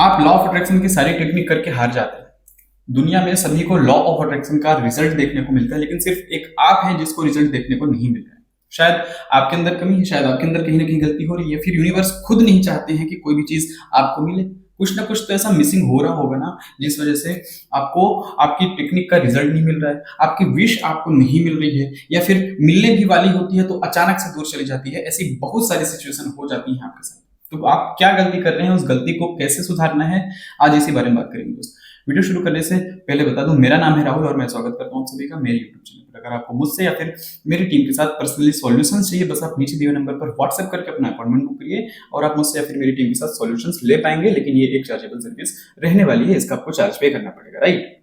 आप law of attraction की सारी टेक्निक करके हार जाते हैं। दुनिया में सभी को लॉ ऑफ अट्रैक्शन का रिजल्ट देखने को मिलता है, लेकिन सिर्फ एक आप हैं जिसको रिजल्ट देखने को नहीं मिल रहा है। शायद आपके अंदर कमी है, शायद आपके अंदर कहीं ना कहीं गलती हो रही है, फिर यूनिवर्स खुद नहीं चाहते हैं कि कोई भी चीज आपको मिले। कुछ ना कुछ तो ऐसा मिसिंग हो रहा होगा ना, जिस वजह से आपको आपकी टेक्निक का रिजल्ट नहीं मिल रहा है, आपकी विश आपको नहीं मिल रही है, या फिर मिलने भी वाली होती है तो अचानक से दूर चली जाती है। ऐसी बहुत सारी सिचुएशन हो जाती है आपके साथ। तो आप क्या गलती कर रहे हैं, उस गलती को कैसे सुधारना है, आज इसी बारे में बात करेंगे दोस्त। वीडियो शुरू करने से पहले बता दूं, मेरा नाम है राहुल और मैं स्वागत करता हूं आप सभी का मेरे YouTube चैनल पर। अगर आपको मुझसे या फिर मेरी टीम के साथ पर्सनली सॉल्यूशंस चाहिए, बस आप नीचे दिए हुए नंबर पर व्हाट्सएप करके अपना अपॉइंटमेंट बुक करिए और आप मुझसे या फिर मेरी टीम के साथ सॉल्यूशंस ले पाएंगे। लेकिन ये एक चार्जेबल सर्विस रहने वाली है, इसका आपको चार्ज पे करना पड़ेगा, राइट।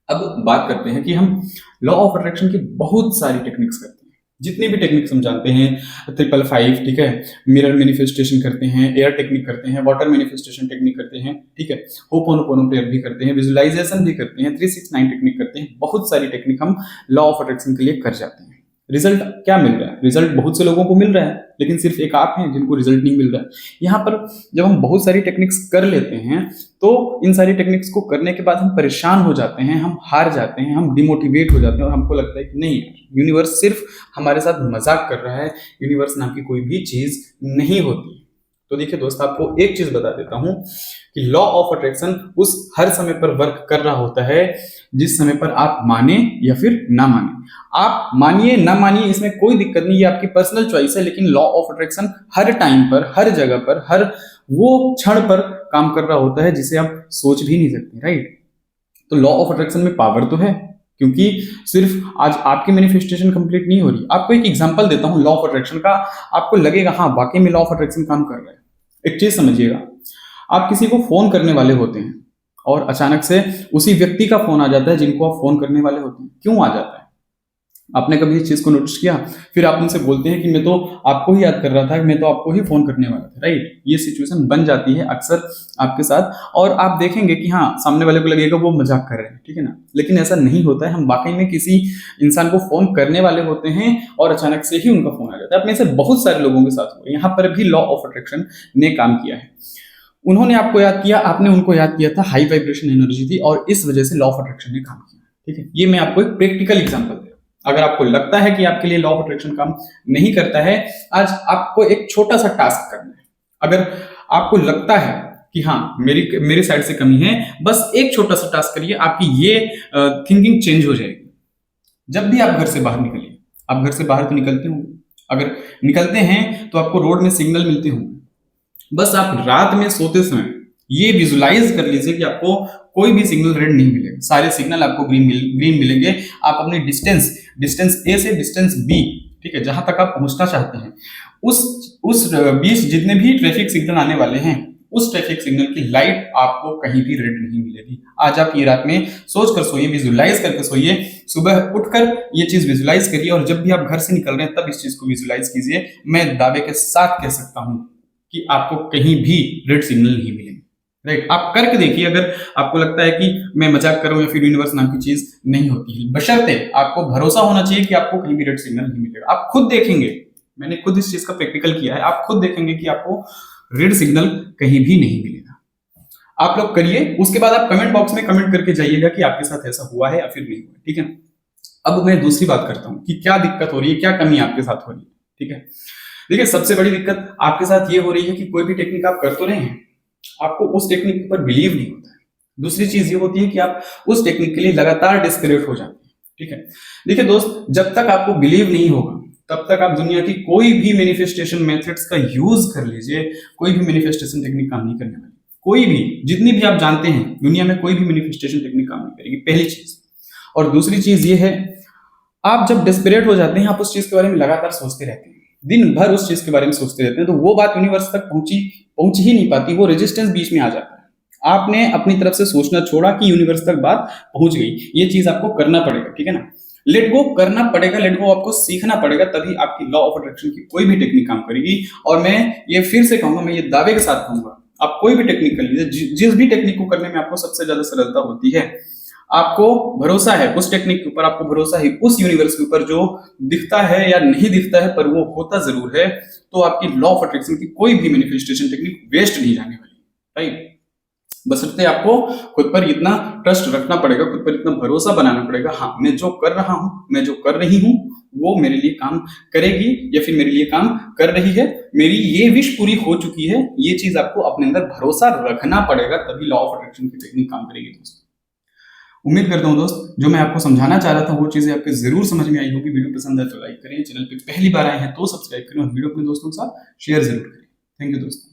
अब बात करते हैं कि हम लॉ ऑफ अट्रैक्शन की बहुत सारी टेक्निक्स करते हैं। जितनी भी टेक्निक्स हम जानते हैं, 555, ठीक है, मिरर मैनिफेस्टेशन करते हैं, एयर टेक्निक करते हैं, वाटर मैनिफेस्टेशन टेक्निक करते हैं, ठीक है, होपोनोपोनो प्रेयर भी करते हैं, विजुअलाइजेशन भी करते हैं, 369 टेक्निक करते हैं। बहुत सारी टेक्निक हम लॉ ऑफ अट्रैक्शन के लिए कर जाते हैं। रिजल्ट क्या मिल रहा है? रिजल्ट बहुत से लोगों को मिल रहा है, लेकिन सिर्फ एक आप हैं जिनको रिजल्ट नहीं मिल रहा है। यहाँ पर जब हम बहुत सारी टेक्निक्स कर लेते हैं तो इन सारी टेक्निक्स को करने के बाद हम परेशान हो जाते हैं, हम हार जाते हैं, हम डिमोटिवेट हो जाते हैं और हमको लगता है कि नहीं, यूनिवर्स सिर्फ हमारे साथ मजाक कर रहा है, यूनिवर्स नाम की कोई भी चीज नहीं होती। तो देखिए दोस्त, आपको एक चीज बता देता हूं कि लॉ ऑफ अट्रैक्शन उस हर समय पर वर्क कर रहा होता है जिस समय पर आप माने या फिर ना माने। आप मानिए ना मानिए, इसमें कोई दिक्कत नहीं, ये आपकी पर्सनल चॉइस है, लेकिन law of attraction her time पर, हर जगह पर, हर वो क्षण पर काम कर रहा होता है जिसे आप सोच भी नहीं सकते, राइट। तो लॉ ऑफ अट्रैक्शन में पावर तो है, क्योंकि सिर्फ आज आपकी मैनिफेस्टेशन कंप्लीट नहीं हो रही। आपको एक एग्जांपल देता हूं लॉ ऑफ अट्रैक्शन का, आपको लगेगा हाँ वाकई में लॉ ऑफ अट्रैक्शन काम कर रहा है। एक चीज समझिएगा, आप किसी को फोन करने वाले होते हैं और अचानक से उसी व्यक्ति का फोन आ जाता है जिनको आप फोन करने वाले होते हैं। क्यों आ जाता है? आपने कभी इस चीज को नोटिस किया? फिर आप उनसे बोलते हैं कि मैं तो आपको ही याद कर रहा था, मैं तो आपको ही फोन करने वाला था, राइट। ये सिचुएशन बन जाती है अक्सर आपके साथ, और आप देखेंगे कि हाँ सामने वाले को लगेगा वो मजाक कर रहे हैं, ठीक है ना, लेकिन ऐसा नहीं होता है। हम वाकई में किसी इंसान को फोन करने वाले होते हैं और अचानक से ही उनका फोन आ जाता है। अपने से बहुत सारे लोगों के साथ हुआ, यहाँ पर भी लॉ ऑफ अट्रैक्शन ने काम किया है। उन्होंने आपको याद किया, आपने उनको याद किया था, हाई वाइब्रेशन एनर्जी थी और इस वजह से लॉ ऑफ अट्रैक्शन ने काम किया, ठीक है। ये मैं आपको एक प्रैक्टिकल एग्जांपल दे रहा हूं। अगर आपको लगता है कि आपके लिए लॉ ऑफ अट्रैक्शन काम नहीं करता है, आज आपको एक छोटा सा टास्क करना है। अगर आपको लगता है कि हाँ मेरी साइड से कमी है, बस एक छोटा सा टास्क करिए, आपकी ये थिंकिंग चेंज हो जाएगी। जब भी आप घर से बाहर निकलिए, आप घर से बाहर तो निकलते होंगे, अगर निकलते हैं तो आपको रोड में सिग्नल मिलते होंगे। बस आप रात में सोते समय ये विजुलाइज कर लीजिए कि आपको कोई भी सिग्नल रेड नहीं मिलेगा, सारे सिग्नल आपको ग्रीन मिलेंगे। आप अपनी डिस्टेंस ए से डिस्टेंस बी, ठीक है, जहां तक आप पहुंचना चाहते हैं, उस बीच जितने भी ट्रैफिक सिग्नल आने वाले हैं, उस ट्रैफिक सिग्नल की लाइट आपको कहीं भी रेड नहीं मिलेगी। आज आप ये रात में सोच कर सोइए, विजुलाइज करके सोइए, सुबह उठकर ये चीज विजुलाइज करिए और जब भी आप घर से निकल रहे हैं तब इस चीज को विजुलाइज कीजिए। मैं दावे के साथ कह सकता हूं कि आपको कहीं भी रेड सिग्नल नहीं मिलेंगे, राइट। आप करके देखिए, अगर आपको लगता है कि मैं मजाक कर रहा हूं या फिर यूनिवर्स नाम की चीज नहीं होती है, बशर्ते आपको भरोसा होना चाहिए कि आपको कहीं भी रेड सिग्नल नहीं मिलेगा। आप खुद देखेंगे, मैंने खुद इस चीज का प्रैक्टिकल किया है, आप खुद देखेंगे कि आपको रेड सिग्नल कहीं भी नहीं मिलेगा। आप लोग करिए, उसके बाद आप कमेंट बॉक्स में कमेंट करके जाइएगा कि आपके साथ ऐसा हुआ है या फिर नहीं हुआ, ठीक है। अब मैं दूसरी बात करता हूं कि क्या दिक्कत हो रही है, क्या कमी आपके साथ हो रही है, ठीक है। देखिए, सबसे बड़ी दिक्कत आपके साथ ये हो रही है कि कोई भी टेक्निक आप कर तो रहे हैं, आपको उस टेक्निक पर बिलीव नहीं होता है। दूसरी चीज ये होती है कि आप उस टेक्निक के लिए लगातार डिस्करेट हो जाते हैं, ठीक है। देखिए दोस्त, जब तक आपको बिलीव नहीं होगा तब तक आप दुनिया की कोई भी मैनिफेस्टेशन मेथड्स का यूज कर लीजिए, कोई भी मैनिफेस्टेशन टेक्निक काम नहीं करने वाली। कोई भी, जितनी भी आप जानते हैं दुनिया में, कोई भी मैनिफेस्टेशन टेक्निक काम नहीं करेगी, पहली चीज। और दूसरी चीज ये है, आप जब डेस्परेट हो जाते हैं, आप उस चीज के बारे में लगातार सोचते रहते हैं, दिन भर उस चीज के बारे में सोचते रहते हैं, तो वो बात यूनिवर्स तक पहुंच ही नहीं पाती, वो रेजिस्टेंस बीच में आ जाता है। आपने अपनी तरफ से सोचना छोड़ा कि यूनिवर्स तक बात पहुंच गई। ये चीज आपको करना पड़ेगा, ठीक है ना। लेट गो करना पड़ेगा, लेट गो आपको सीखना पड़ेगा, तभी आपकी लॉ ऑफ अट्रैक्शन की कोई भी टेक्निक काम करेगी। और मैं ये फिर से कहूंगा, मैं ये दावे के साथ कहूंगा, आप कोई भी टेक्निक कर लीजिए, जिस भी टेक्निक को करने में आपको सबसे ज्यादा सरलता होती है, आपको भरोसा है उस टेक्निक के ऊपर, आपको भरोसा है उस यूनिवर्स के ऊपर, जो दिखता है या नहीं दिखता है पर वो होता जरूर है, तो आपकी लॉ ऑफ अट्रैक्शन की कोई भी मैनिफेस्टेशन टेक्निक वेस्ट नहीं जाने वाली, राइट। बशर्ते आपको खुद पर इतना ट्रस्ट रखना पड़ेगा, खुद पर इतना भरोसा बनाना पड़ेगा, हाँ मैं जो कर रहा हूँ, मैं जो कर रही हूँ वो मेरे लिए काम करेगी या फिर मेरे लिए काम कर रही है, मेरी ये विश पूरी हो चुकी है। ये चीज आपको अपने अंदर भरोसा रखना पड़ेगा, तभी लॉ ऑफ अट्रैक्शन की टेक्निक काम करेगी दोस्तों। उम्मीद करता हूँ दोस्त जो मैं आपको समझाना चाह रहा था वो चीजें आपके जरूर समझ में आई होगी। वीडियो पसंद है तो लाइक करें, चैनल पे पहली बार आए हैं तो सब्सक्राइब करें और वीडियो अपने दोस्तों के साथ शेयर जरूर करें। थैंक यू दोस्तों।